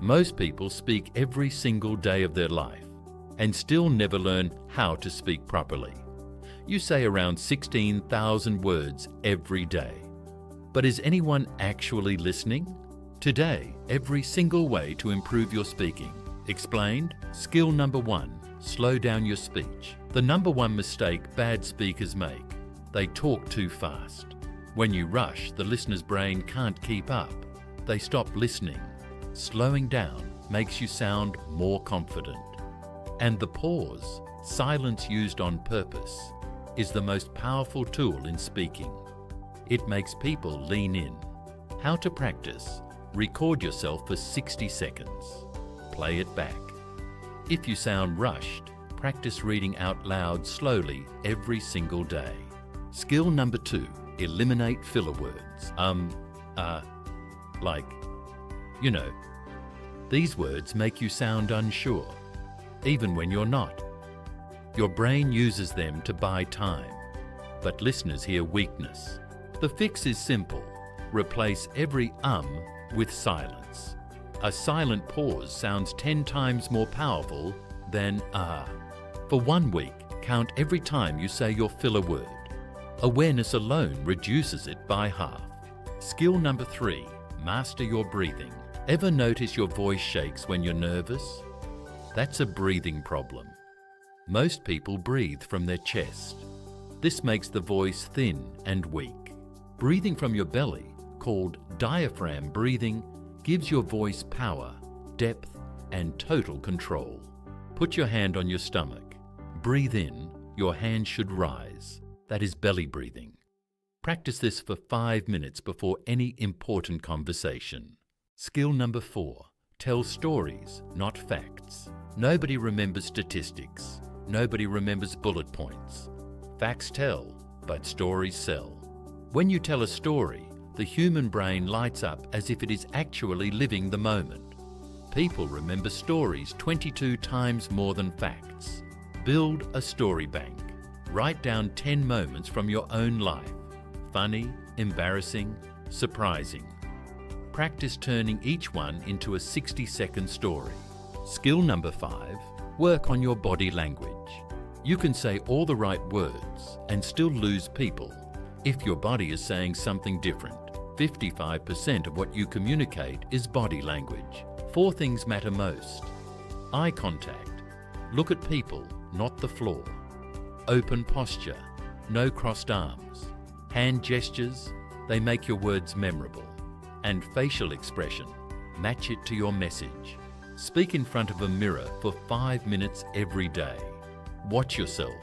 Most people speak every single day of their life and still never learn how to speak properly. You say around 16,000 words every day. But is anyone actually listening? Today, every single way to improve your speaking. Explained. Skill number 1, slow down your speech. The number one mistake bad speakers make: they talk too fast. When you rush, the listener's brain can't keep up. They stop listening. Slowing down makes you sound more confident. And the pause, silence used on purpose, is the most powerful tool in speaking. It makes people lean in. How to practice: record yourself for 60 seconds. Play it back. If you sound rushed, practice reading out loud slowly every single day. Skill number 2, eliminate filler words. Like, you know. These words make you sound unsure, even when you're not. Your brain uses them to buy time, but listeners hear weakness. The fix is simple. Replace every with silence. A silent pause sounds 10 times more powerful than For 1 week, count every time you say your filler word. Awareness alone reduces it by half. Skill number 3, master your breathing. Ever notice your voice shakes when you're nervous? That's a breathing problem. Most people breathe from their chest. This makes the voice thin and weak. Breathing from your belly, called diaphragm breathing, gives your voice power, depth, and total control. Put your hand on your stomach. Breathe in, your hand should rise. That is belly breathing. Practice this for 5 minutes before any important conversation. Skill number 4, tell stories, not facts. Nobody remembers statistics. Nobody remembers bullet points. Facts tell, but stories sell. When you tell a story, the human brain lights up as if it is actually living the moment. People remember stories 22 times more than facts. Build a story bank. Write down 10 moments from your own life. Funny, embarrassing, surprising. Practice turning each one into a 60-second story. Skill number 5, work on your body language. You can say all the right words and still lose people if your body is saying something different. 55% of what you communicate is body language. 4 things matter most. Eye contact. Look at people, not the floor. Open posture. No crossed arms. Hand gestures. They make your words memorable. And facial expression. Match it to your message. Speak in front of a mirror for 5 minutes every day. Watch yourself.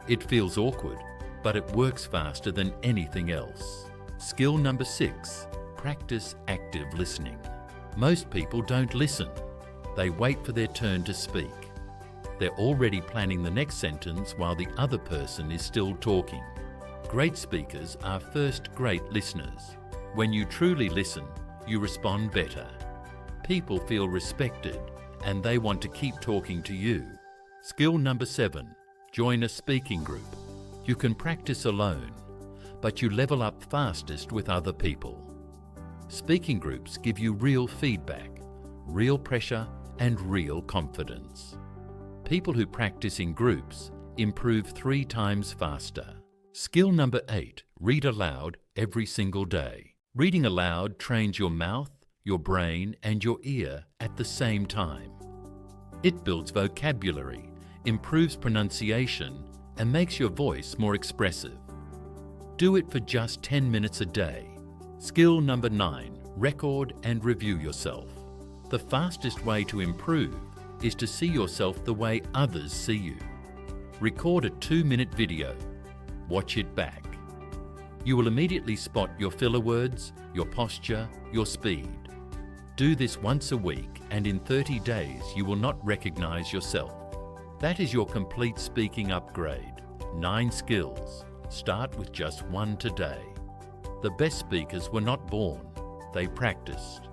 It feels awkward, but it works faster than anything else. Skill number 6, practice active listening. Most people don't listen. They wait for their turn to speak. They're already planning the next sentence while the other person is still talking. Great speakers are first great listeners. When you truly listen, you respond better. People feel respected and they want to keep talking to you. Skill number 7, join a speaking group. You can practice alone, but you level up fastest with other people. Speaking groups give you real feedback, real pressure, and real confidence. People who practice in groups improve 3 times faster. Skill number 8, read aloud every single day. Reading aloud trains your mouth, your brain, and your ear at the same time. It builds vocabulary, improves pronunciation, and makes your voice more expressive. Do it for just 10 minutes a day. Skill number 9, record and review yourself. The fastest way to improve is to see yourself the way others see you. Record a 2-minute video. Watch it back. You will immediately spot your filler words, your posture, your speed. Do this once a week, and in 30 days you will not recognize yourself. That is your complete speaking upgrade. 9 skills. Start with just 1 today. The best speakers were not born, they practiced.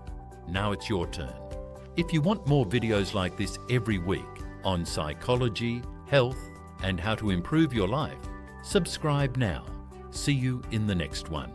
Now it's your turn. If you want more videos like this every week on psychology, health, and how to improve your life, subscribe now. See you in the next one.